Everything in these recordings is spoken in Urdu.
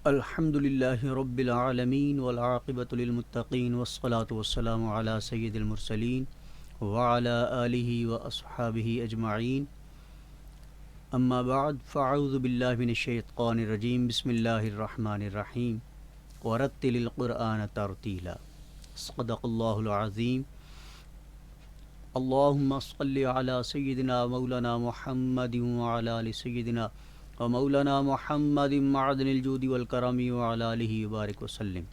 الحمد للہ رب العالمین والعاقبۃ للمتقین والصلاة والسلام علی سید المرسلین وعلی آلہ واصحابہ اجمعین، اما بعد فاعوذ باللہ من الشیطان الرجیم، بسم اللہ الرحمن الرحیم، ورتل القرآن ترتیلا، صدق اللہ العظیم۔ اللہم صل علی سیدنا مولانا محمد وعلی آل سیدنا مولانا محمد معدن الجود والکرم وعلی آلہ وبارک وسلم۔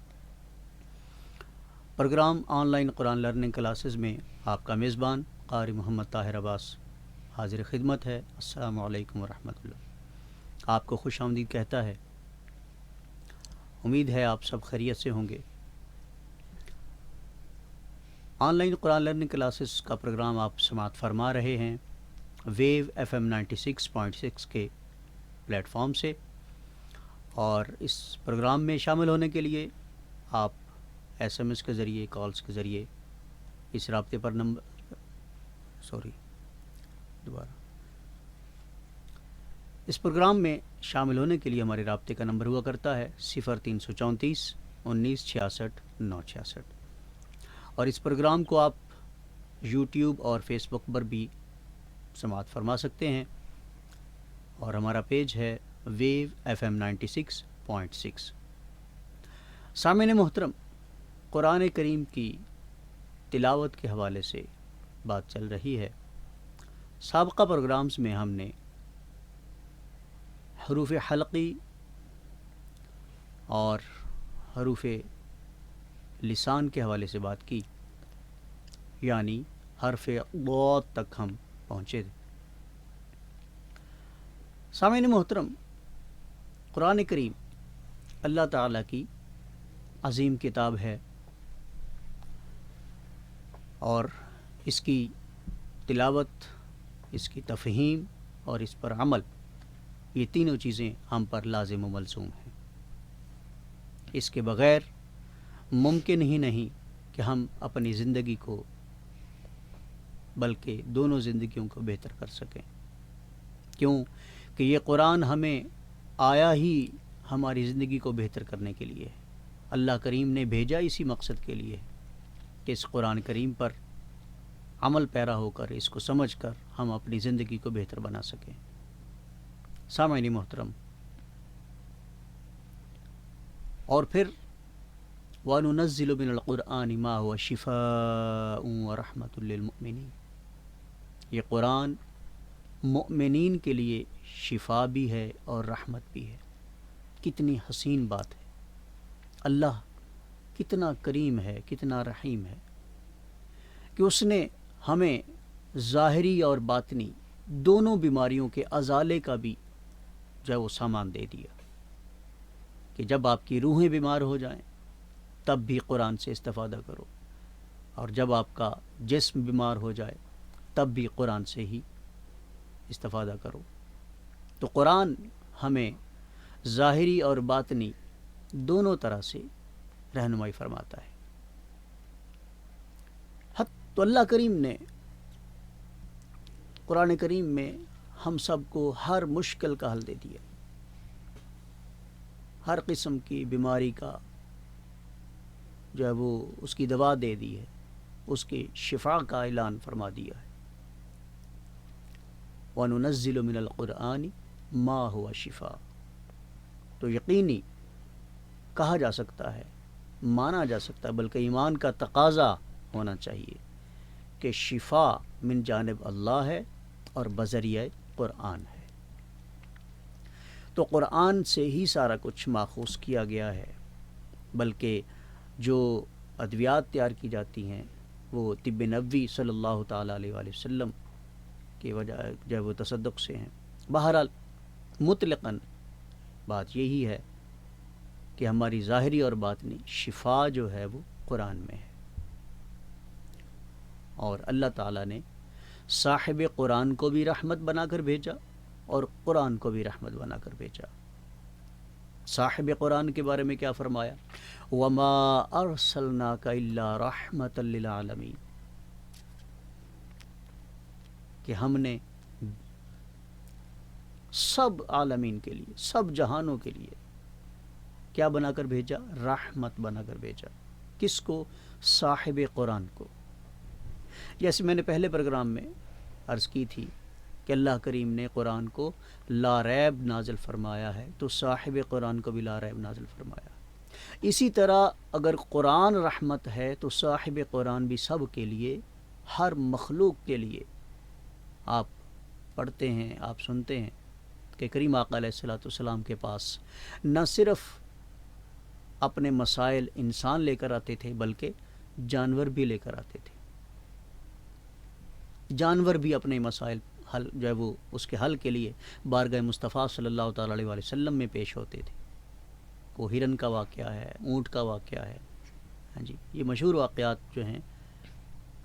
Program online Quran learning classes میں آپ کا میزبان قاری محمد طاہر عباس حاضر خدمت ہے۔ السلام علیکم ورحمۃ اللہ، آپ کو خوش آمدید کہتا ہے۔ امید ہے آپ سب خیریت سے ہوں گے۔ On line Quran learning classes کا پروگرام آپ سماعت فرما رہے ہیں ویو FM 96.6 کے پلیٹ فارم سے، اور اس پروگرام میں شامل ہونے کے لیے آپ SMS کے ذریعے، کالز کے ذریعے اس رابطے پر اس پروگرام میں شامل ہونے کے لیے ہمارے رابطے کا نمبر ہوا کرتا ہے 0334 19 66 966، اور اس پروگرام کو آپ یوٹیوب اور فیس بک پر بھی سماعت فرما سکتے ہیں، اور ہمارا پیج ہے ویو FM 96.6۔ سامعین محترم، قرآن کریم کی تلاوت کے حوالے سے بات چل رہی ہے۔ سابقہ پروگرامز میں ہم نے حروف حلقی اور حروف لسان کے حوالے سے بات کی، یعنی حرف ضاد تک ہم پہنچے تھے۔ سامعین محترم، قرآن کریم اللہ تعالیٰ کی عظیم کتاب ہے، اور اس کی تلاوت، اس کی تفہیم اور اس پر عمل، یہ تینوں چیزیں ہم پر لازم و ملزوم ہیں۔ اس کے بغیر ممکن ہی نہیں کہ ہم اپنی زندگی کو، بلکہ دونوں زندگیوں کو بہتر کر سکیں۔ کیوں کہ یہ قرآن ہمیں آیا ہی ہماری زندگی کو بہتر کرنے کے لیے ہے۔ اللہ کریم نے بھیجا اسی مقصد کے لیے کہ اس قرآن کریم پر عمل پیرا ہو کر، اس کو سمجھ کر ہم اپنی زندگی کو بہتر بنا سکیں۔ سامعین محترم، اور پھر وَنُنَزِّلُ مِنَ الْقُرْآنِ مَا هُوَ شِفَاءٌ وَرَحْمَةٌ لِّلْمُؤْمِنِينَ، یہ قرآن مؤمنین کے لیے شفا بھی ہے اور رحمت بھی ہے۔ کتنی حسین بات ہے! اللہ کتنا کریم ہے، کتنا رحیم ہے کہ اس نے ہمیں ظاہری اور باطنی دونوں بیماریوں کے ازالے کا بھی جو ہے وہ سامان دے دیا، کہ جب آپ کی روحیں بیمار ہو جائیں تب بھی قرآن سے استفادہ کرو، اور جب آپ کا جسم بیمار ہو جائے تب بھی قرآن سے ہی استفادہ کرو۔ تو قرآن ہمیں ظاہری اور باطنی دونوں طرح سے رہنمائی فرماتا ہے۔ تو اللہ کریم نے قرآن کریم میں ہم سب کو ہر مشکل کا حل دے دیا، ہر قسم کی بیماری کا جو ہے وہ اس کی دوا دے دی ہے، اس کی شفا کا اعلان فرما دیا ہے۔ وَنُنَزِّلُ مِنَ الْقُرْآنِ مَا هُوَ شِفَاءٌ، تو یقینی کہا جا سکتا ہے، مانا جا سکتا ہے، بلکہ ایمان کا تقاضا ہونا چاہیے کہ شفا من جانب اللہ ہے اور بذریعہ قرآن ہے۔ تو قرآن سے ہی سارا کچھ ماخوذ کیا گیا ہے، بلکہ جو ادویات تیار کی جاتی ہیں وہ طب نبوی صلی اللہ تعالیٰ علیہ وآلہ وسلم کی وجہ جو ہے وہ تصدق سے ہیں۔ بہرحال مطلقاً بات یہی ہے کہ ہماری ظاہری اور باطنی شفا جو ہے وہ قرآن میں ہے، اور اللہ تعالیٰ نے صاحب قرآن کو بھی رحمت بنا کر بھیجا اور قرآن کو بھی رحمت بنا کر بھیجا۔ صاحب قرآن کے بارے میں کیا فرمایا؟ وَمَا أَرْسَلْنَاكَ إِلَّا رَحْمَةً لِّلْعَالَمِينَ، کہ ہم نے سب عالمین کے لیے، سب جہانوں کے لیے کیا بنا کر بھیجا؟ رحمت بنا کر بھیجا. کس کو؟ صاحب قرآن کو. جیسے میں نے پہلے پروگرام میں عرض کی تھی کہ اللہ کریم نے قرآن کو لا ریب نازل فرمایا ہے، تو صاحب قرآن کو بھی لا ریب نازل فرمایا. اسی طرح اگر قرآن رحمت ہے تو صاحب قرآن بھی سب کے لیے، ہر مخلوق کے لیے. آپ پڑھتے ہیں، آپ سنتے ہیں کہ کریم آقا علیہ الصلوۃ والسلام کے پاس نہ صرف اپنے مسائل انسان لے کر آتے تھے بلکہ جانور بھی لے کر آتے تھے. جانور بھی اپنے مسائل حل جو ہے وہ اس کے حل کے لیے بارگاہ مصطفیٰ صلی اللہ تعالیٰ علیہ وسلم میں پیش ہوتے تھے. وہ ہرن کا واقعہ ہے، اونٹ کا واقعہ ہے. ہاں جی، یہ مشہور واقعات جو ہیں.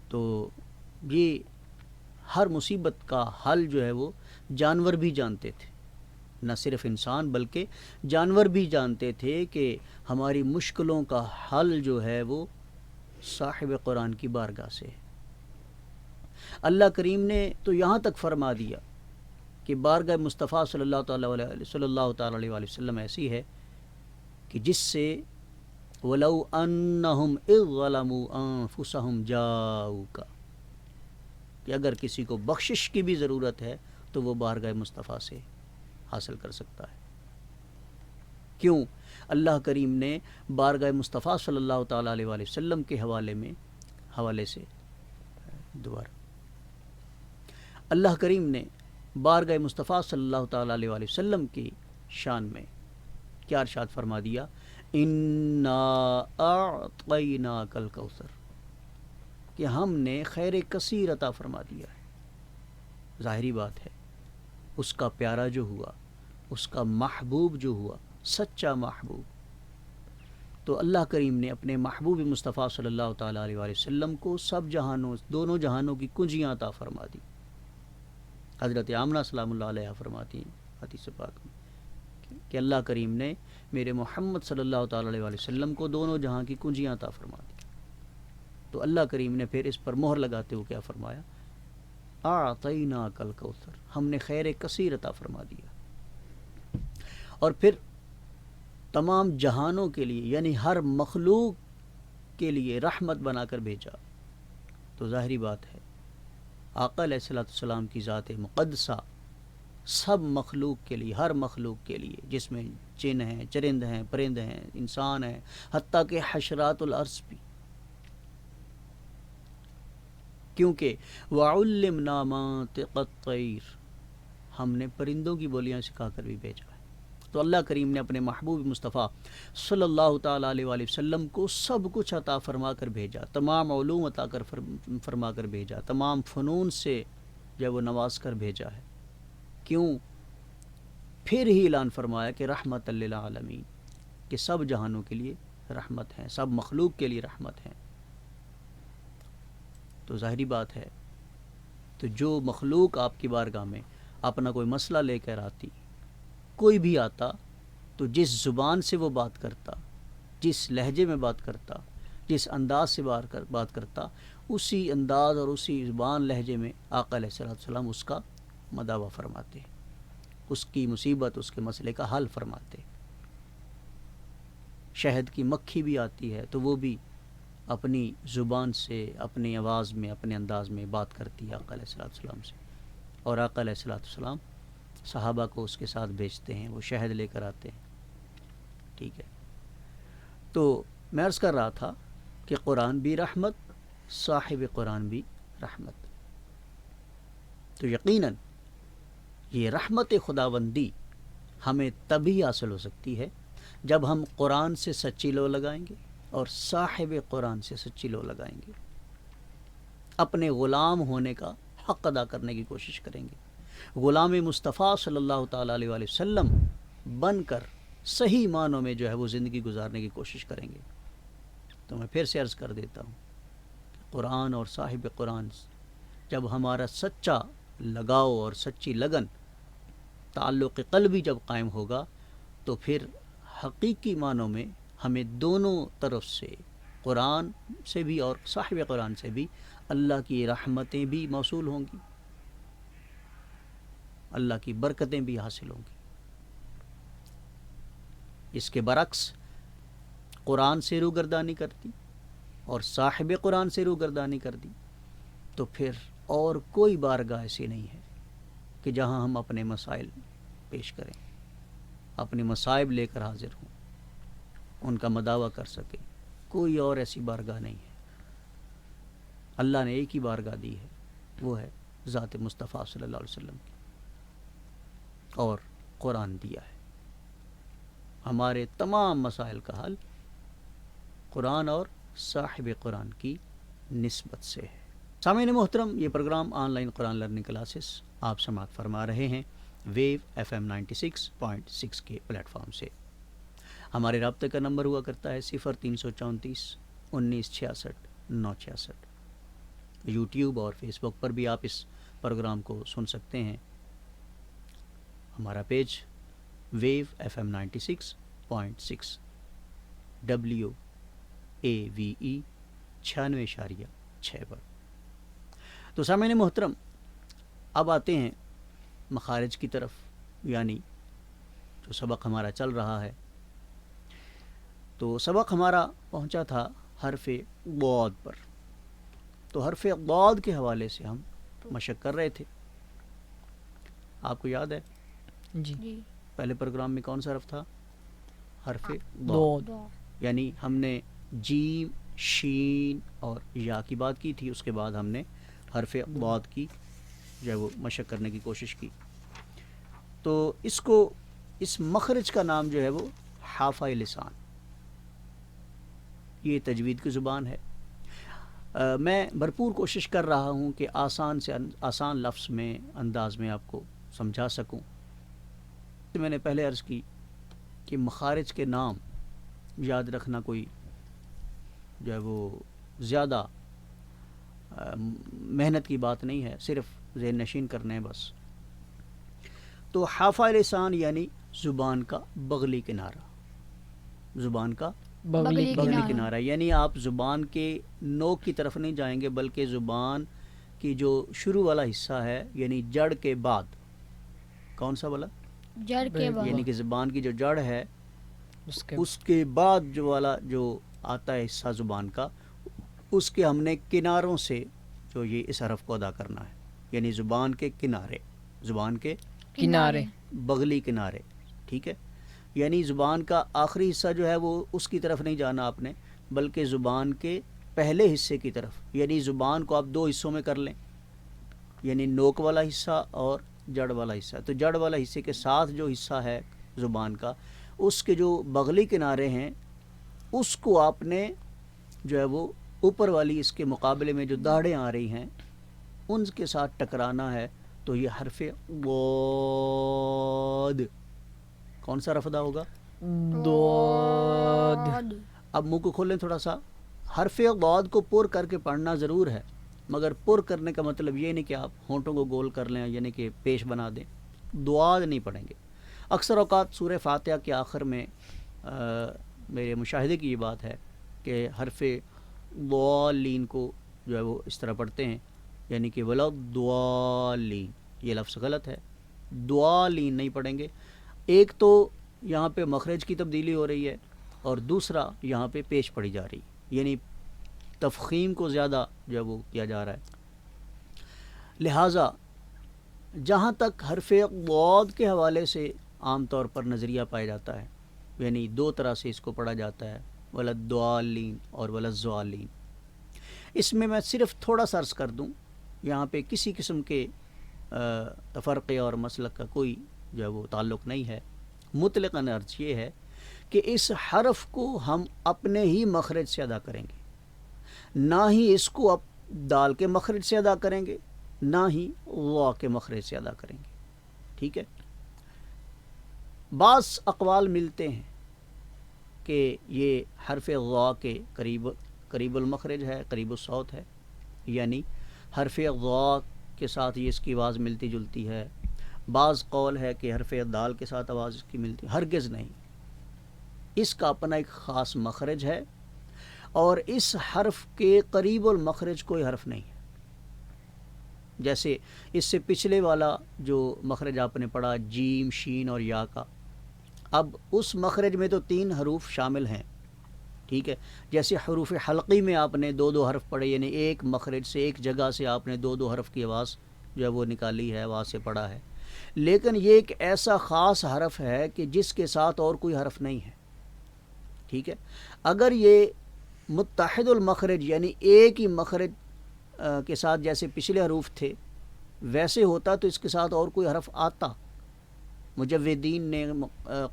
تو یہ ہر مصیبت کا حل جو ہے وہ جانور بھی جانتے تھے. نہ صرف انسان بلکہ جانور بھی جانتے تھے کہ ہماری مشکلوں کا حل جو ہے وہ صاحب قرآن کی بارگاہ سے ہے. اللہ کریم نے تو یہاں تک فرما دیا کہ بارگاہ مصطفیٰ صلی اللہ تعالیٰ علیہ وسلم ایسی ہے کہ جس سے وَلَوْ أَنَّهُمْ إِذْ ظَلَمُوا أَنفُسَهُمْ جَاءُوكَ، کہ اگر کسی کو بخشش کی بھی ضرورت ہے تو وہ بارگاہ مصطفیٰ سے حاصل کر سکتا ہے. کیوں؟ اللہ کریم نے بارگاہ مصطفیٰ صلی اللہ تعالیٰ علیہ وسلم کے حوالے سے دوبارہ اللہ کریم نے بارگاہ مصطفیٰ صلی اللہ تعالیٰ علیہ وسلم کی شان میں کیا ارشاد فرما دیا؟ اِنَّا أَعْطَيْنَاكَ الْكَوْثَرَ، کہ ہم نے خیر کثیر عطا فرما دیا ہے. ظاہری بات ہے اس کا پیارا جو ہوا، اس کا محبوب جو ہوا، سچا محبوب، تو اللہ کریم نے اپنے محبوب مصطفیٰ صلی اللہ تعالیٰ علیہ وسلم کو سب جہانوں، دونوں جہانوں کی کنجیاں عطا فرما دی. حضرت آمنہ سلام اللہ علیہ فرماتی ہیں حدیث پاک میں کہ اللہ کریم نے میرے محمد صلی اللہ تعالیٰ علیہ وسلم کو دونوں جہاں کی کنجیاں عطا فرما دی. تو اللہ کریم نے پھر اس پر مہر لگاتے ہوئے کیا فرمایا؟ اعطیناک الکوثر، ہم نے خیر کثیر عطا فرما دیا. اور پھر تمام جہانوں کے لیے یعنی ہر مخلوق کے لیے رحمت بنا کر بھیجا. تو ظاہری بات ہے آقا علیہ السلام کی ذات مقدسہ سب مخلوق کے لیے، ہر مخلوق کے لیے، جس میں جن ہیں، چرند ہیں، پرند ہیں، انسان ہیں، حتیٰ کہ حشرات الارض بھی. کیونکہ وَعُلِّمْنَا مَنطِقَ الطَّيْرِ، ہم نے پرندوں کی بولیاں سکھا کر بھی بھیجا ہے. تو اللہ کریم نے اپنے محبوب مصطفیٰ صلی اللہ تعالیٰ علیہ وسلم کو سب کچھ عطا فرما کر بھیجا، تمام علوم عطا کر فرما کر بھیجا، تمام فنون سے جب وہ نواز کر بھیجا ہے. کیوں؟ پھر ہی اعلان فرمایا کہ رحمت للعالمین، کہ سب جہانوں کے لیے رحمت ہیں، سب مخلوق کے لیے رحمت ہیں. تو ظاہری بات ہے تو جو مخلوق آپ کی بارگاہ میں اپنا کوئی مسئلہ لے کر آتی، کوئی بھی آتا، تو جس زبان سے وہ بات کرتا، جس لہجے میں بات کرتا، جس انداز سے بات کرتا، اسی انداز اور اسی زبان لہجے میں آقا علیہ السلام اس کا مداوع فرماتے، اس کی مصیبت، اس کے مسئلے کا حل فرماتے. شہد کی مکھی بھی آتی ہے تو وہ بھی اپنی زبان سے، اپنی آواز میں، اپنے انداز میں بات کرتی ہے آقا علیہ السلام سے. اور آقا علیہ السلام صحابہ کو اس کے ساتھ بھیجتے ہیں، وہ شہد لے کر آتے ہیں. ٹھیک ہے، تو میں عرض کر رہا تھا کہ قرآن بھی رحمت، صاحب قرآن بھی رحمت. تو یقیناً یہ رحمت خداوندی ہمیں تبھی حاصل ہو سکتی ہے جب ہم قرآن سے سچی لو لگائیں گے اور صاحب قرآن سے سچی لو لگائیں گے، اپنے غلام ہونے کا حق ادا کرنے کی کوشش کریں گے، غلام مصطفیٰ صلی اللہ تعالیٰ علیہ وسلم بن کر صحیح معنوں میں جو ہے وہ زندگی گزارنے کی کوشش کریں گے. تو میں پھر سے عرض کر دیتا ہوں کہ قرآن اور صاحب قرآن جب ہمارا سچا لگاؤ اور سچی لگن، تعلق قلبی جب قائم ہوگا، تو پھر حقیقی معنوں میں ہمیں دونوں طرف سے، قرآن سے بھی اور صاحب قرآن سے بھی، اللہ کی رحمتیں بھی موصول ہوں گی، اللہ کی برکتیں بھی حاصل ہوں گی. اس کے برعکس قرآن سے روگردانی کر دی اور صاحب قرآن سے روگردانی کر دی، تو پھر اور کوئی بارگاہ ایسی نہیں ہے کہ جہاں ہم اپنے مسائل پیش کریں، اپنی مصائب لے کر حاضر ہوں، ان کا مداوع کر سکیں۔ کوئی اور ایسی بارگاہ نہیں ہے۔ اللہ نے ایک ہی بارگاہ دی ہے، وہ ہے ذات مصطفیٰ صلی اللہ علیہ وسلم کی، اور قرآن دیا ہے۔ ہمارے تمام مسائل کا حل قرآن اور صاحب قرآن کی نسبت سے ہے۔ سامعین محترم، یہ program online Quran learning classes آپ سماعت فرما رہے ہیں ویو FM 96.6 کے پلیٹ فارم سے۔ ہمارے رابطے کا نمبر ہوا کرتا ہے 0334 1966 966۔ یوٹیوب اور فیس بک پر بھی آپ اس پروگرام کو سن سکتے ہیں۔ ہمارا پیج ویو FM 96.6 WAVE 96.6 پر۔ تو سامعین محترم، اب آتے ہیں مخارج کی طرف، یعنی جو سبق ہمارا چل رہا ہے۔ تو سبق ہمارا پہنچا تھا حرف ضاد پر۔ تو حرف ضاد کے حوالے سے ہم مشق کر رہے تھے۔ آپ کو یاد ہے جی پہلے پروگرام میں کون سا حرف تھا؟ حرف ضاد، یعنی ہم نے جیم، شین اور یا کی بات کی تھی، اس کے بعد ہم نے حرف ضاد کی جو ہے وہ مشق کرنے کی کوشش کی۔ تو اس مخرج کا نام جو ہے وہ حافہ لسان، یہ تجوید کی زبان ہے۔ میں بھرپور کوشش کر رہا ہوں کہ آسان سے آسان لفظ میں، انداز میں آپ کو سمجھا سکوں۔ میں نے پہلے عرض کی کہ مخارج کے نام یاد رکھنا کوئی جو ہے وہ زیادہ محنت کی بات نہیں ہے، صرف ذہن نشین کرنے ہیں بس۔ تو حافہ لسان یعنی زبان کا بغلی کنارہ، زبان کا بغلی کنارہ، یعنی آپ زبان کے نوک کی طرف نہیں جائیں گے، بلکہ زبان کی جو شروع والا حصہ ہے، یعنی جڑ کے بعد، کون سا والا؟ جڑ کے بعد، یعنی کہ زبان کی جو جڑ ہے اس کے بعد جو والا جو آتا ہے حصہ زبان کا، اس کے ہم نے کناروں سے جو یہ اس حرف کو ادا کرنا ہے، یعنی زبان کے کنارے، زبان کے کنارے، بغلی کنارے، ٹھیک ہے؟ یعنی زبان کا آخری حصہ جو ہے وہ اس کی طرف نہیں جانا آپ نے، بلکہ زبان کے پہلے حصے کی طرف، یعنی زبان کو آپ دو حصوں میں کر لیں، یعنی نوک والا حصہ اور جڑ والا حصہ۔ تو جڑ والا حصے کے ساتھ جو حصہ ہے زبان کا، اس کے جو بغلی کنارے ہیں، اس کو آپ نے جو ہے وہ اوپر والی اس کے مقابلے میں جو داڑھیں آ رہی ہیں ان کے ساتھ ٹکرانا ہے۔ تو یہ حرف ضاد کون سا حرف ادا ہوگا؟ ضاد۔ اب منہ کو کھولیں تھوڑا سا۔ حرف ضاد کو پر کر کے پڑھنا ضرور ہے، مگر پر کرنے کا مطلب یہ نہیں کہ آپ ہونٹوں کو گول کر لیں، یعنی کہ پیش بنا دیں۔ ضاد نہیں پڑھیں گے۔ اکثر اوقات سورہ فاتحہ کے آخر میں میرے مشاہدے کی یہ بات ہے کہ حرف ضالین کو جو ہے وہ اس طرح پڑھتے ہیں، یعنی کہ ولضالین، یہ لفظ غلط ہے، ضالین نہیں پڑھیں گے۔ ایک تو یہاں پہ مخرج کی تبدیلی ہو رہی ہے، اور دوسرا یہاں پہ پیش پڑھی جا رہی، یعنی تفخیم کو زیادہ جو ہے وہ کیا جا رہا ہے۔ لہٰذا جہاں تک حرف ضاد کے حوالے سے عام طور پر نظریہ پایا جاتا ہے، یعنی دو طرح سے اس کو پڑھا جاتا ہے، ولضالین اور ولضالین۔ اس میں میں صرف تھوڑا سا عرض کر دوں، یہاں پہ کسی قسم کے تفرقے اور مسلک کا کوئی جو ہے وہ تعلق نہیں ہے۔ مطلقاً عرض یہ ہے کہ اس حرف کو ہم اپنے ہی مخرج سے ادا کریں گے، نہ ہی اس کو دال کے مخرج سے ادا کریں گے، نہ ہی وا کے مخرج سے ادا کریں گے، ٹھیک ہے؟ بعض اقوال ملتے ہیں کہ یہ حرف غا کے قریب المخرج ہے، قریب الصوت ہے، یعنی حرف غا کے ساتھ یہ اس کی آواز ملتی جلتی ہے۔ بعض قول ہے کہ حرف دال کے ساتھ آواز اس کی ملتی، ہرگز نہیں، اس کا اپنا ایک خاص مخرج ہے، اور اس حرف کے قریب المخرج کوئی حرف نہیں ہے۔ جیسے اس سے پچھلے والا جو مخرج آپ نے پڑھا جیم، شین اور یا کا، اب اس مخرج میں تو 3 حروف شامل ہیں، ٹھیک ہے، جیسے حروف حلقی میں آپ نے دو دو حرف پڑھے، یعنی ایک مخرج سے ایک جگہ سے آپ نے دو دو حرف کی آواز جو ہے وہ نکالی ہے، وہاں سے پڑھا ہے، لیکن یہ ایک ایسا خاص حرف ہے کہ جس کے ساتھ اور کوئی حرف نہیں ہے، ٹھیک ہے۔ اگر یہ متحد المخرج یعنی ایک ہی مخرج کے ساتھ جیسے پچھلے حروف تھے ویسے ہوتا تو اس کے ساتھ اور کوئی حرف آتا، مجودین نے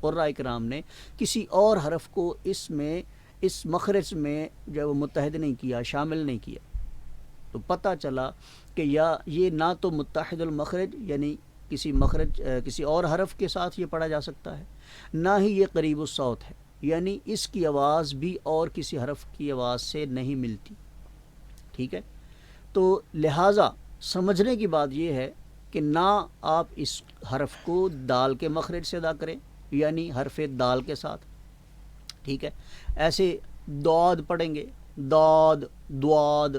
قراء کرام نے کسی اور حرف کو اس مخرج میں جو ہے وہ متحد نہیں کیا، شامل نہیں کیا، تو پتہ چلا کہ یا یہ نہ تو متحد المخرج یعنی کسی اور حرف کے ساتھ یہ پڑھا جا سکتا ہے، نہ ہی یہ قریب الصوت ہے، یعنی اس کی آواز بھی اور کسی حرف کی آواز سے نہیں ملتی، ٹھیک ہے۔ تو لہٰذا سمجھنے کی بات یہ ہے کہ نہ آپ اس حرف کو دال کے مخرج سے ادا کریں یعنی حرف دال کے ساتھ، ٹھیک ہے۔ ایسے دعاد پڑھیں گے، داد، دعاد،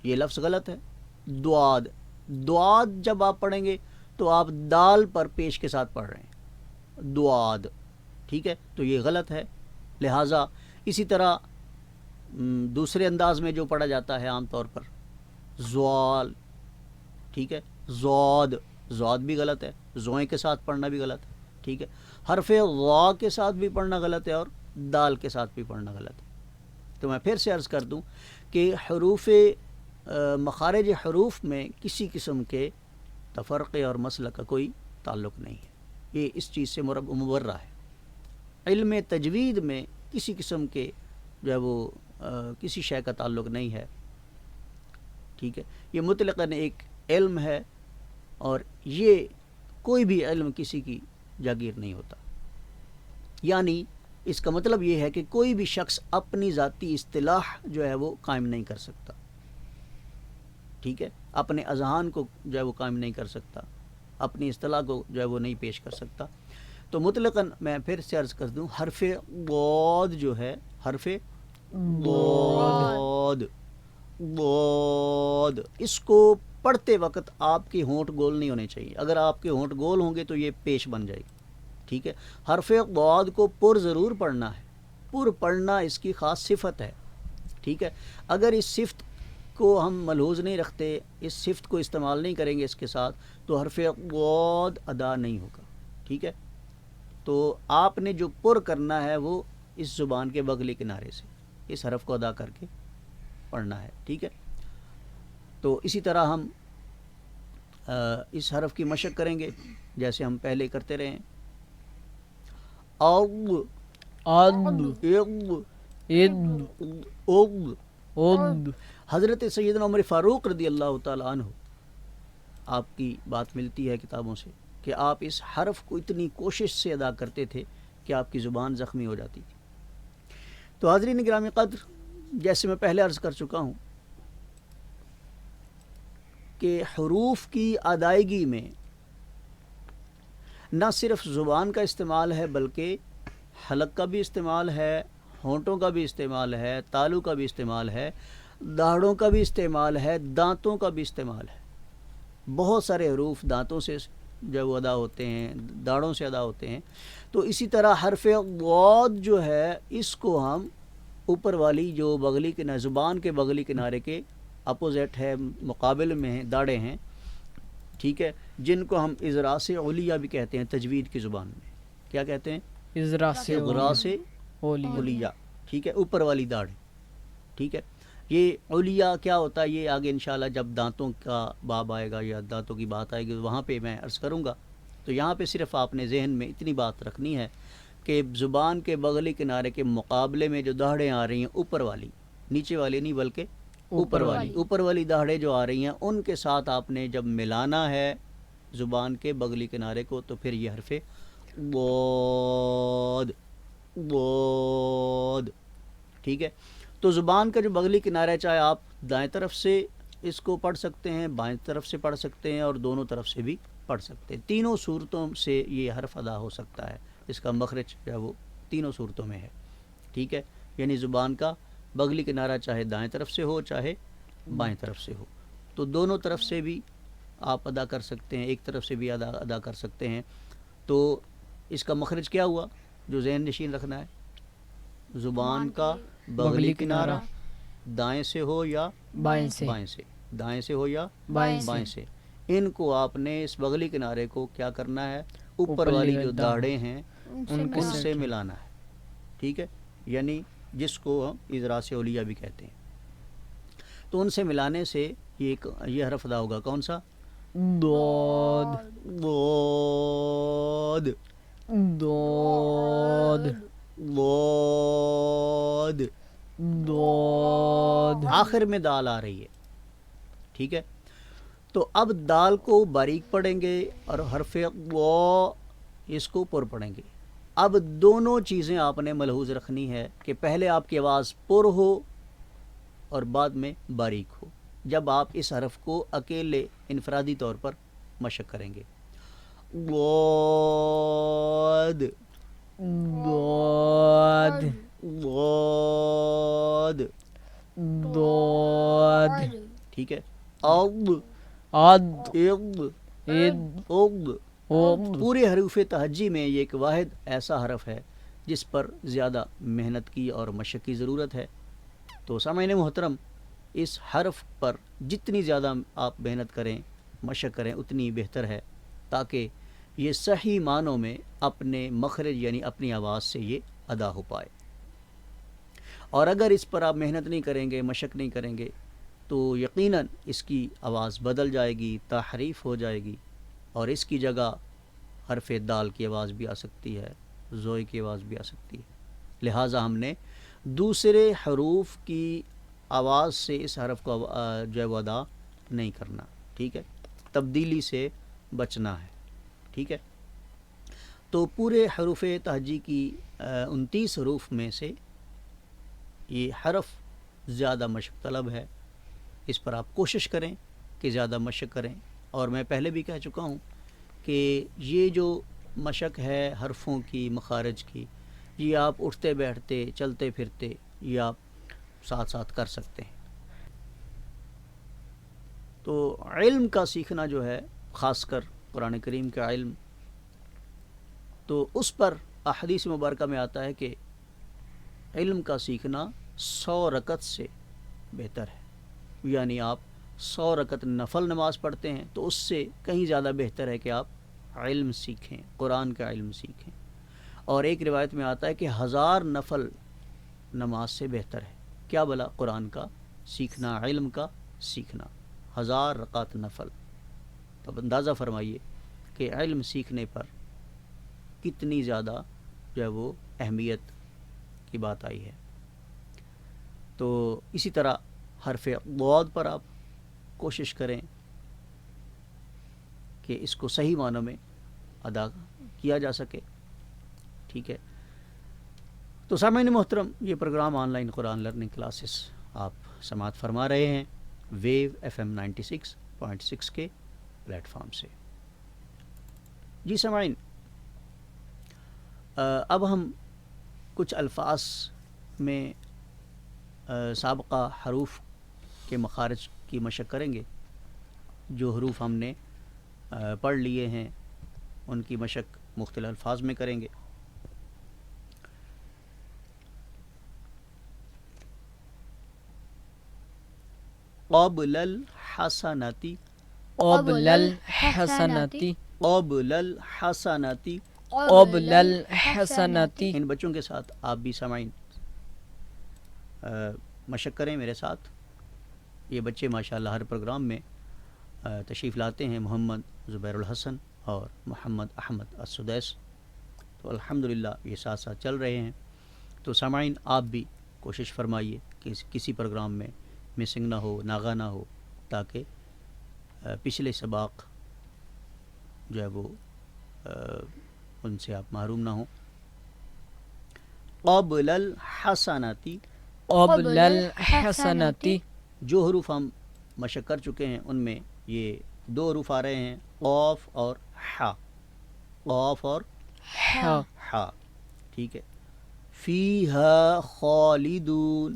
یہ لفظ غلط ہے، دعاد جب آپ پڑھیں گے تو آپ دال پر پیش کے ساتھ پڑھ رہے ہیں، دعاد، ٹھیک ہے، تو یہ غلط ہے۔ لہٰذا اسی طرح دوسرے انداز میں جو پڑھا جاتا ہے عام طور پر زوال، ٹھیک ہے، زواد بھی غلط ہے، زوئیں کے ساتھ پڑھنا بھی غلط ہے، ٹھیک ہے، حرف غا کے ساتھ بھی پڑھنا غلط ہے اور دال کے ساتھ بھی پڑھنا غلط ہے۔ تو میں پھر سے عرض کر دوں کہ مخارج حروف میں کسی قسم کے تفرقے اور مسئلہ کا کوئی تعلق نہیں ہے، یہ اس چیز سے مبرہ ہے۔ علم تجوید میں کسی قسم کے جو ہے وہ کسی شے کا تعلق نہیں ہے، ٹھیک ہے، یہ مطلقاً ایک علم ہے اور یہ کوئی بھی علم کسی کی جاگیر نہیں ہوتا، یعنی اس کا مطلب یہ ہے کہ کوئی بھی شخص اپنی ذاتی اصطلاح جو ہے وہ قائم نہیں کر سکتا، ٹھیک ہے، اپنے اذہان کو جو ہے وہ قائم نہیں کر سکتا، اپنی اصطلاح کو جو ہے وہ نہیں پیش کر سکتا۔ تو مطلقاً میں پھر سے عرض کر دوں، حرف ضاد جو ہے، حرف ضاد، اس کو پڑھتے وقت آپ کے ہونٹ گول نہیں ہونے چاہیے، اگر آپ کے ہونٹ گول ہوں گے تو یہ پیش بن جائے گی، ٹھیک ہے۔ حرف ضاد کو پر ضرور پڑھنا ہے، پر پڑھنا اس کی خاص صفت ہے، ٹھیک ہے۔ اگر اس صفت کو ہم ملحوظ نہیں رکھتے، اس صفت کو استعمال نہیں کریں گے اس کے ساتھ، تو حرف ضاد ادا نہیں ہوگا، ٹھیک ہے۔ تو آپ نے جو پر کرنا ہے وہ اس زبان کے بغلی کنارے سے اس حرف کو ادا کر کے پڑھنا ہے، ٹھیک ہے۔ تو اسی طرح ہم اس حرف کی مشق کریں گے جیسے ہم پہلے کرتے رہے ہیں، حضرت سیدنا عمر فاروق رضی اللہ تعالی عنہ، آپ کی بات ملتی ہے کتابوں سے کہ آپ اس حرف کو اتنی کوشش سے ادا کرتے تھے کہ آپ کی زبان زخمی ہو جاتی تھی۔ تو حاضرین گرامی قدر، جیسے میں پہلے عرض کر چکا ہوں کہ حروف کی ادائیگی میں نہ صرف زبان کا استعمال ہے بلکہ حلق کا بھی استعمال ہے، ہونٹوں کا بھی استعمال ہے، تالو کا بھی استعمال ہے، داڑھوں کا بھی استعمال ہے، دانتوں کا بھی استعمال ہے۔ بہت سارے حروف دانتوں سے جو وہ ادا ہوتے ہیں، داڑھوں سے ادا ہوتے ہیں۔ تو اسی طرح حرف ضاد جو ہے اس کو ہم اوپر والی جو بغلی کنارے، زبان کے بغلی کنارے کے اپوزٹ ہے، مقابل میں ہیں، داڑھیں ہیں، ٹھیک ہے، جن کو ہم اضراس علیہ بھی کہتے ہیں تجوید کی زبان میں۔ کیا کہتے ہیں؟ اضراس علیہ، ٹھیک ہے، اوپر والی داڑھ، ٹھیک ہے۔ یہ علیہ کیا ہوتا ہے یہ آگے انشاءاللہ جب دانتوں کا باب آئے گا یا دانتوں کی بات آئے گی وہاں پہ میں عرض کروں گا۔ تو یہاں پہ صرف آپ نے ذہن میں اتنی بات رکھنی ہے کہ زبان کے بغلی کنارے کے مقابلے میں جو داڑھیں آ رہی ہیں اوپر والی، نیچے والی نہیں بلکہ اوپر والی داڑھیں جو آ رہی ہیں ان کے ساتھ آپ نے جب ملانا ہے زبان کے بغلی کنارے کو تو پھر یہ حرف ضاد، ٹھیک ہے۔ تو زبان کا جو بغلی کنارہ ہے، چاہے آپ دائیں طرف سے اس کو پڑھ سکتے ہیں، بائیں طرف سے پڑھ سکتے ہیں اور دونوں طرف سے بھی پڑھ سکتے ہیں، تینوں صورتوں سے یہ حرف ادا ہو سکتا ہے، اس کا مخرج جو ہے وہ تینوں صورتوں میں ہے، ٹھیک ہے۔ یعنی زبان کا بغلی کنارہ چاہے دائیں طرف سے ہو چاہے بائیں طرف سے ہو، تو دونوں طرف سے بھی آپ ادا کر سکتے ہیں، ایک طرف سے بھی ادا کر سکتے ہیں۔ تو اس کا مخرج کیا ہوا جو ذہن نشین رکھنا ہے؟ زبان کا بغلی کنارہ دائیں سے ہو یا بائیں سے بائیں سے، دائیں سے ہو یا بائیں بائیں سے، ان کو آپ نے اس بغلی کنارے کو کیا کرنا ہے، اوپر اوپر والی لی جو داڑھی داڑھیں ہیں ان کے ان سر سے کی۔ ملانا ہے، ٹھیک ہے، یعنی جس کو ہم اضراس اولیہ بھی کہتے ہیں، تو ان سے ملانے سے یہ حرف ادا ہوگا کون سا، ضاد ضاد ضاد ضاد، ضاد آخر میں دال آ رہی ہے، ٹھیک ہے، تو اب دال کو باریک پڑھیں گے اور حرف وا اس کو پر پڑھیں گے۔ اب دونوں چیزیں آپ نے ملحوظ رکھنی ہے کہ پہلے آپ کی آواز پر ہو اور بعد میں باریک ہو، جب آپ اس حرف کو اکیلے انفرادی طور پر مشق کریں گے۔ ضاد ضاد ضاد، ضاد ٹھیک ہے، اض عد اض عد اض، عد پورے حروف تہجی میں یہ ایک واحد ایسا حرف ہے جس پر زیادہ محنت کی اور مشق کی ضرورت ہے، تو سامعین محترم اس حرف پر جتنی زیادہ آپ محنت کریں مشق کریں اتنی بہتر ہے، تاکہ یہ صحیح معنوں میں اپنے مخرج یعنی اپنی آواز سے یہ ادا ہو پائے۔ اور اگر اس پر آپ محنت نہیں کریں گے، مشق نہیں کریں گے، تو یقیناً اس کی آواز بدل جائے گی، تحریف ہو جائے گی، اور اس کی جگہ حرف دال کی آواز بھی آ سکتی ہے، زوئے کی آواز بھی آ سکتی ہے۔ لہٰذا ہم نے دوسرے حروف کی آواز سے اس حرف کو جو ہے وہ ادا نہیں کرنا، ٹھیک ہے، تبدیلی سے بچنا ہے، ٹھیک ہے۔ تو پورے حروف تہجی کی 29 حروف میں سے یہ حرف زیادہ مشق طلب ہے، اس پر آپ کوشش کریں کہ زیادہ مشق کریں، اور میں پہلے بھی کہہ چکا ہوں کہ یہ جو مشق ہے حرفوں کی، مخارج کی، یہ آپ اٹھتے بیٹھتے چلتے پھرتے یہ آپ ساتھ ساتھ کر سکتے ہیں۔ تو علم کا سیکھنا جو ہے، خاص کر قرآن کریم کا علم، تو اس پر احادیث مبارکہ میں آتا ہے کہ علم کا سیکھنا 100 رکعت سے بہتر ہے، یعنی آپ 100 رکعت نفل نماز پڑھتے ہیں تو اس سے کہیں زیادہ بہتر ہے کہ آپ علم سیکھیں، قرآن کا علم سیکھیں۔ اور ایک روایت میں آتا ہے کہ 1000 نفل نماز سے بہتر ہے، کیا بلا قرآن کا سیکھنا، علم کا سیکھنا، 1000 رکعت نفل۔ تو اندازہ فرمائیے کہ علم سیکھنے پر کتنی زیادہ جو ہے وہ اہمیت کی بات آئی ہے۔ تو اسی طرح حرف ضاد پر آپ کوشش کریں کہ اس کو صحیح معنوں میں ادا کیا جا سکے، ٹھیک ہے۔ تو سامعین محترم، یہ program online Quran learning classes آپ سماعت فرما رہے ہیں ویو FM 96.6 کے پلیٹ فارم سے۔ جی سامعین، اب ہم کچھ الفاظ میں سابقہ حروف کے مخارج کی مشق کریں گے، جو حروف ہم نے پڑھ لیے ہیں ان کی مشق مختلف الفاظ میں کریں گے۔ قبل الحسناتی، قبل الحسناتی قبل الحسناتی، قبل الحسناتی۔ ان بچوں کے ساتھ آپ بھی سامعین مشق کریں میرے ساتھ۔ یہ بچے ماشاءاللہ ہر پروگرام میں تشریف لاتے ہیں، محمد زبیر الحسن اور محمد احمد السدیس، تو الحمدللہ یہ ساتھ ساتھ چل رہے ہیں۔ تو سامعین آپ بھی کوشش فرمائیے کہ کسی پروگرام میں مسنگ نہ ہو، ناغہ نہ ہو، تاکہ پچھلے سباق جو ہے وہ ان سے آپ محروم نہ ہوں۔ قبل الحسناتی، قبل الحسناتی۔ جو حروف ہم مشق کر چکے ہیں ان میں یہ 2 حروف آ رہے ہیں، قاف اور حا، قاف اور حا، حا، ٹھیک ہے۔ فیہا خالدون،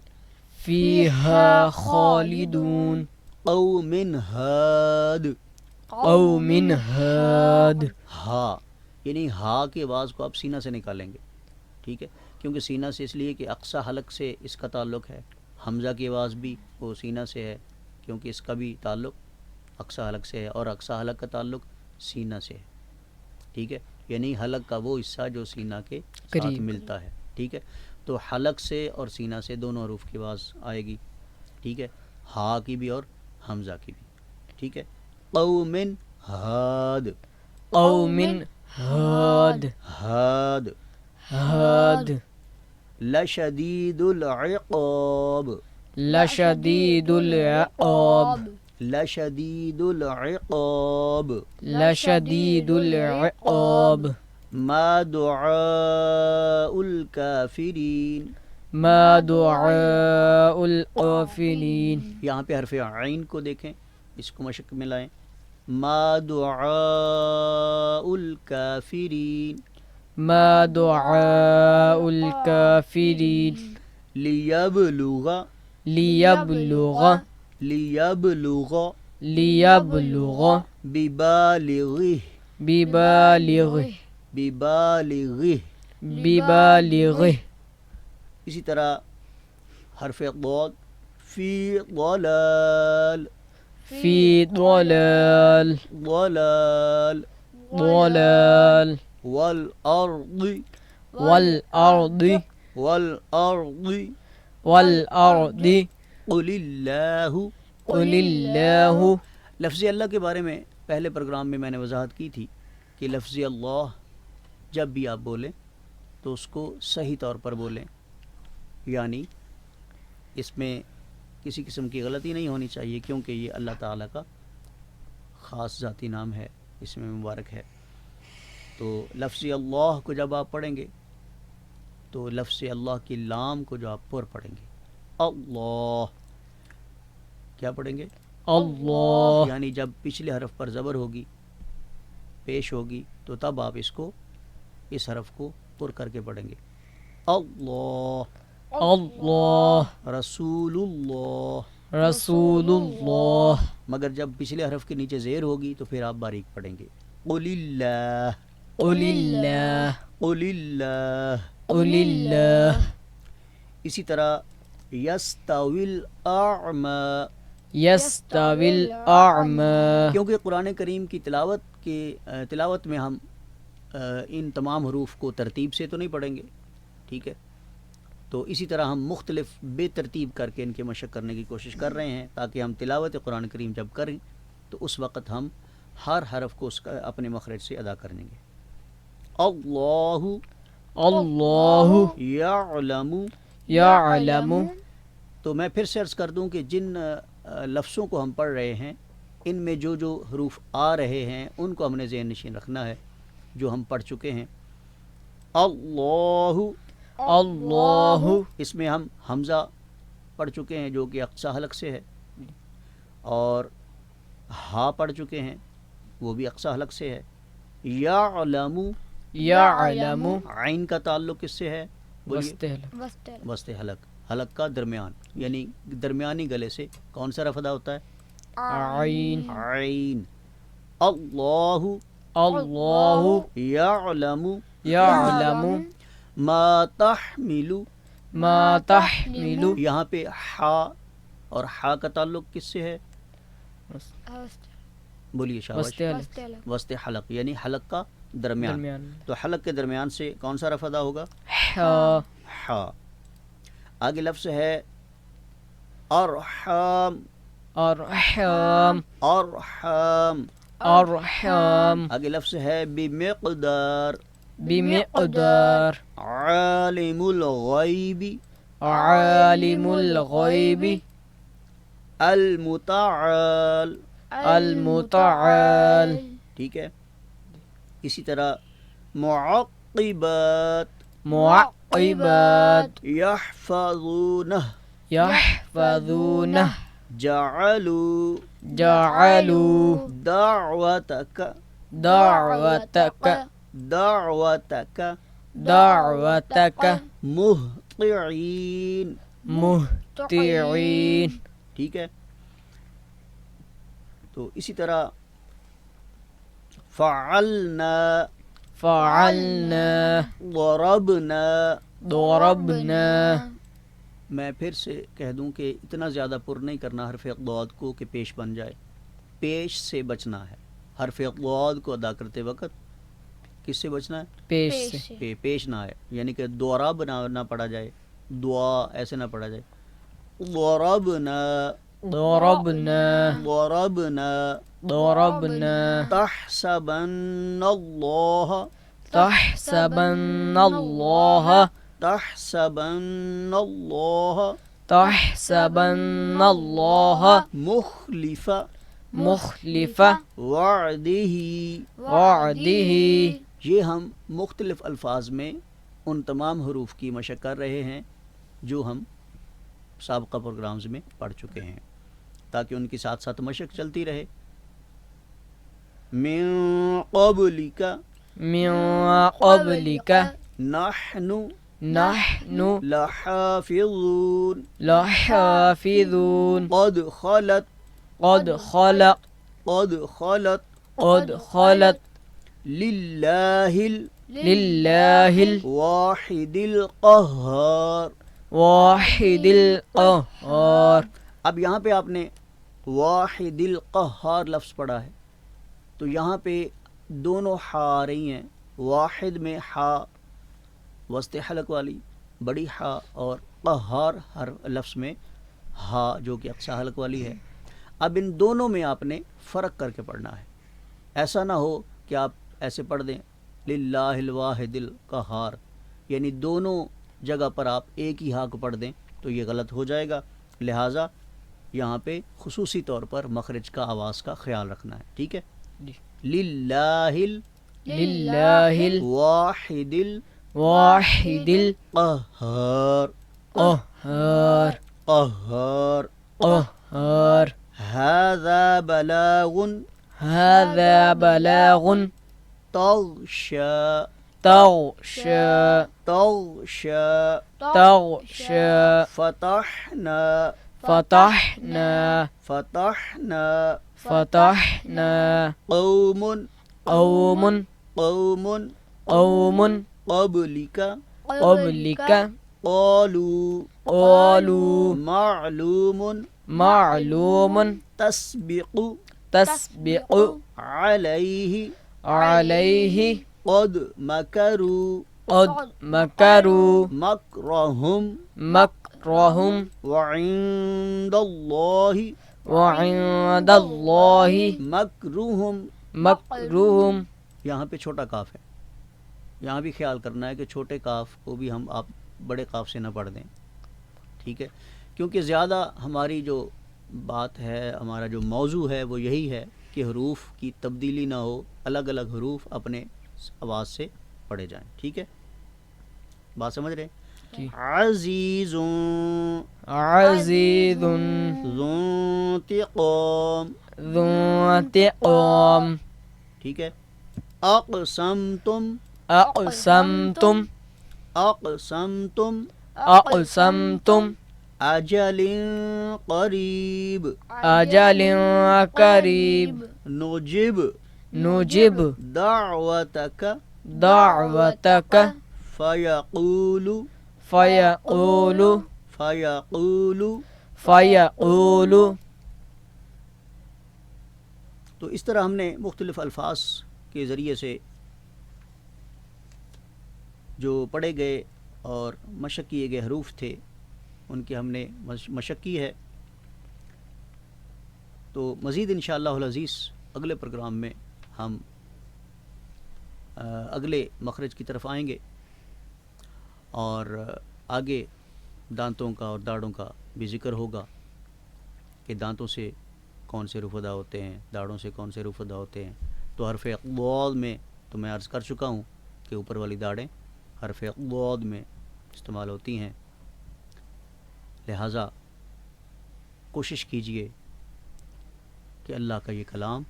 فیہا خالدون، قوم ہاد، قوم ہاد۔ ہا، یعنی ہا کی آواز کو آپ سینہ سے نکالیں گے، ٹھیک ہے، کیونکہ سینہ سے اس لیے کہ اقصی حلق سے اس کا تعلق ہے. حمزہ کی آواز بھی وہ سینہ سے ہے کیونکہ اس کا بھی تعلق اقصی حلق سے ہے اور اقصی حلق کا تعلق سینہ سے ہے. ٹھیک ہے، یعنی حلق کا وہ حصہ جو سینہ کے ساتھ قریب. ملتا ہے. ٹھیک ہے، تو حلق سے اور سینہ سے دونوں حروف کی آواز آئے گی. ٹھیک ہے، ہا کی بھی اور حمزہ کی بھی. ٹھیک ہے، قوم ہاد، قوم ہاد ہاد، ہاد لشدید العقاب، لشدید العقاب لشدید العقاب، لشدید العقاب ما دعاء الکافرین. ما دعاء القافلین. یہاں پہ حرف عین کو دیکھیں، اس کو مشق میں لائیں. ما دعاء الکافرین، ما دعاء الکافرین لیبلغ، لیبلغ لیبلغ لیبلغ ببالغہ، ببالغہ ببالغہ. ببالغہ. اسی طرح حرف ضاد، فی ضلال، فی ضلال ضلال، ضلال والارض، والارض والارض، والارض قل اللہ. قل اللہ. لفظ اللہ کے بارے میں پہلے پروگرام میں نے وضاحت کی تھی کہ لفظ اللہ جب بھی آپ بولیں تو اس کو صحیح طور پر بولیں، یعنی اس میں کسی قسم کی غلطی نہیں ہونی چاہیے کیونکہ یہ اللہ تعالیٰ کا خاص ذاتی نام ہے، اس میں مبارک ہے. تو لفظ اللہ کو جب آپ پڑھیں گے تو لفظ اللہ کی لام کو جو آپ پر پڑھیں گے، اللہ کیا پڑھیں گے؟ اللہ. یعنی جب پچھلے حرف پر زبر ہوگی، پیش ہوگی، تو تب آپ اس کو اس حرف کو پر کر کے پڑھیں گے. اللہ، اللہ رسول اللہ. رسول اللہ. مگر جب پچھلے حرف کے نیچے زیر ہوگی تو پھر آپ باریک پڑھیں گے. قل اللہ، قل اللہ. قل اللہ. قل اللہ. اسی طرح یستوی الاعمی، یستوی الاعمی. کیونکہ قرآن کریم کی تلاوت میں ہم ان تمام حروف کو ترتیب سے تو نہیں پڑھیں گے. ٹھیک ہے، تو اسی طرح ہم مختلف بے ترتیب کر کے ان کے مشق کرنے کی کوشش کر رہے ہیں تاکہ ہم تلاوت قرآن کریم جب کریں تو اس وقت ہم ہر حرف کو اس کا اپنے مخرج سے ادا کر لیں گے. اللہ اللہ یعلم. یعلم. تو میں پھر سے عرض کر دوں کہ جن لفظوں کو ہم پڑھ رہے ہیں ان میں جو جو حروف آ رہے ہیں ان کو ہم نے ذہن نشین رکھنا ہے جو ہم پڑھ چکے ہیں. اللہ، اللہ. اس میں ہم حمزہ پڑھ چکے ہیں جو کہ اقصی حلق سے ہے، اور ہا پڑھ چکے ہیں وہ بھی اقصی حلق سے ہے. یعلم، یعلم. عین کا تعلق کس سے ہے؟ وسط حلق. وسط حلق، حلق کا درمیان، یعنی درمیانی گلے سے کون سا حرف ادا ہوتا ہے؟ عین. عین. اللہ اللہ یعلم یعلم ما تحمل. ما تحمل. یہاں پہ ہا اور ہا کا تعلق کس سے ہے؟ بولیے شاباش. وسط حلق. وسط حلق یعنی حلق کا درمیان. درمیان. تو حلق کے درمیان سے کون سا حرف ادا ہوگا؟ ہا. ہا. آگے لفظ ہے ارحام، ارحام. ارحام. ارحام. آگے لفظ ہے بمقدار، بمقدار. عالم الغیب، عالم الغیب. المتعال. المتعال. ٹھیک ہے، اسی طرح معقبات، معقبات. یحفظونہ، یحفظونہ. جعلوا، جعلوا دعوتک، دعوتک. دعوتک دعوتک. مہطعین. مہطعین. ٹھیک ہے، تو اسی طرح فعلنا، فعلنا. ضربنا، ضربنا میں پھر سے کہہ دوں کہ اتنا زیادہ پر نہیں کرنا حرف ضاد کو کہ پیش بن جائے، پیش سے بچنا ہے. حرف ضاد کو ادا کرتے وقت کس سے بچنا ہے؟ پیش سے پیش نہ آئے، یعنی کہ دوراب نہ پڑھا جائے، دعا ایسے نہ پڑھا جائے. ضربنا ضربنا ضربنا ضربنا تحسبن اللہ تحسبن اللہ تحسبن اللہ تحسبن اللہ مخلف مخلف وعدہ. وعدہ. یہ ہم مختلف الفاظ میں ان تمام حروف کی مشق کر رہے ہیں جو ہم سابقہ پروگرامز میں پڑھ چکے ہیں، تاکہ ان کی ساتھ ساتھ مشق چلتی رہے. من قبلک من قبلک نحن نحن لحافظون لحافظون قد خلت قد خلق قد خلت قد خلت للہ للہ الواحد القہار. واحد القہار. اب یہاں پہ آپ نے واحد القہار لفظ پڑھا ہے، تو یہاں پہ دونوں ہا آ رہی ہیں. واحد میں ہا وسط حلق والی بڑی ہا، اور قہار ہر لفظ میں ہا جو کہ اقصی حلق والی ہے. اب ان دونوں میں آپ نے فرق کر کے پڑھنا ہے. ایسا نہ ہو کہ آپ ایسے پڑھ دیں للہ الواحد القہار، یعنی دونوں جگہ پر آپ ایک ہی ہا کو پڑھ دیں تو یہ غلط ہو جائے گا. لہٰذا یہاں پہ خصوصی طور پر مخرج کا آواز کا خیال رکھنا ہے. ٹھیک ہے؟ للہ للہ الواحد الواحد القہار. القہار. قہار. قہار. هذا بلاغ هذا بلاغ تغشى تغشى تغشى تغشى فتحنا فتحنا فتحنا فتحنا قوم قوم قوم قوم قبلك قبلك قالوا قالوا معلوم معلوم تسبق تسبق عليه عليه قد مكروا قد مكروا مكرهم مكرهم وعند الله وعند الله مكرهم. مكرهم. یہاں پہ چھوٹا کاف ہے، یہاں بھی خیال کرنا ہے کہ چھوٹے کاف کو بھی ہم آپ بڑے کاف سے نہ پڑھ دیں. ٹھیک ہے؟ کیونکہ زیادہ ہماری جو بات ہے، ہمارا جو موضوع ہے وہ یہی ہے کہ حروف کی تبدیلی نہ ہو، الگ الگ حروف اپنے آواز سے پڑھے جائیں. ٹھیک ہے؟ بات سمجھ رہے؟ جی. عزیز عزيز ذو انتقام. ذو انتقام. ٹھیک ہے؟ اقسمتم أقسمتم اقسمتم أقسمتم اجل قریب. أجل قريب. نجب نجب دعوتک دعوتك فیقول فيقول فیقول. فيقول. تو اس طرح ہم نے مختلف الفاظ کے ذریعے سے جو پڑھے گئے اور مشق کیے گئے حروف تھے ان کی ہم نے مشق کی ہے. تو مزید انشاءاللہ العزیز اگلے پروگرام میں ہم اگلے مخرج کی طرف آئیں گے اور آگے دانتوں کا اور داڑوں کا بھی ذکر ہوگا کہ دانتوں سے کون سے حروف ادا ہوتے ہیں، داڑوں سے کون سے حروف ادا ہوتے ہیں. تو حرف ضاد میں تو میں عرض کر چکا ہوں کہ اوپر والی داڑیں حرف ضاد میں استعمال ہوتی ہیں. لہٰذا کوشش کیجئے کہ اللہ کا یہ کلام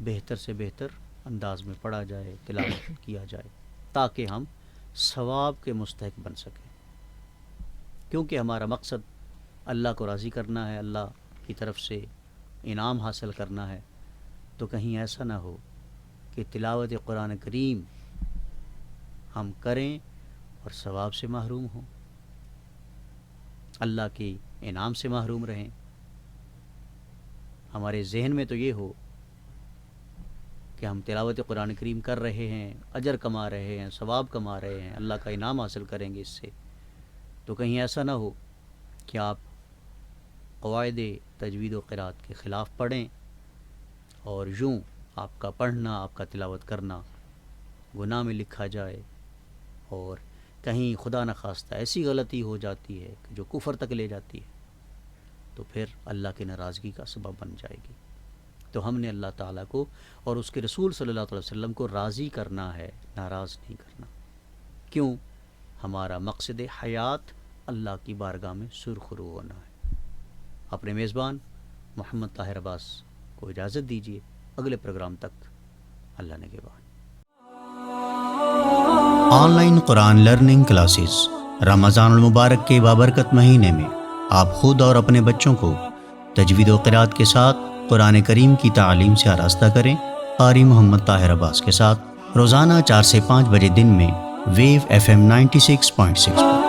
بہتر سے بہتر انداز میں پڑھا جائے، تلاوت کیا جائے، تاکہ ہم ثواب کے مستحق بن سکیں. کیونکہ ہمارا مقصد اللہ کو راضی کرنا ہے، اللہ کی طرف سے انعام حاصل کرنا ہے. تو کہیں ایسا نہ ہو کہ تلاوت قرآن کریم ہم کریں اور ثواب سے محروم ہوں، اللہ کے انعام سے محروم رہیں۔ ہمارے ذہن میں تو یہ ہو کہ ہم تلاوت قرآن کریم کر رہے ہیں، اجر کما رہے ہیں، ثواب کما رہے ہیں، اللہ کا انعام حاصل کریں گے اس سے، تو کہیں ایسا نہ ہو کہ آپ قواعد تجوید و قرات کے خلاف پڑھیں اور یوں آپ کا پڑھنا، آپ کا تلاوت کرنا گناہ میں لکھا جائے، اور کہیں خدا نخواستہ ایسی غلطی ہو جاتی ہے کہ جو کفر تک لے جاتی ہے، تو پھر اللہ کی ناراضگی کا سبب بن جائے گی۔ تو ہم نے اللہ تعالیٰ کو اور اس کے رسول صلی اللہ علیہ وسلم کو راضی کرنا ہے، ناراض نہیں کرنا۔ کیوں؟ ہمارا مقصد حیات اللہ کی بارگاہ میں سرخرو ہونا ہے۔ اپنے میزبان محمد طاہر عباس کو اجازت دیجیے، اگلے پروگرام تک اللہ نگہبان۔ Online Quran learning classes Ramadan المبارک کے بابرکت مہینے میں آپ خود اور اپنے بچوں کو تجوید و قرات کے ساتھ قرآن کریم کی تعلیم سے آراستہ کریں۔ قاری محمد طاہر عباس کے ساتھ روزانہ 4 سے 5 بجے دن میں ویو FM 96.6 پر۔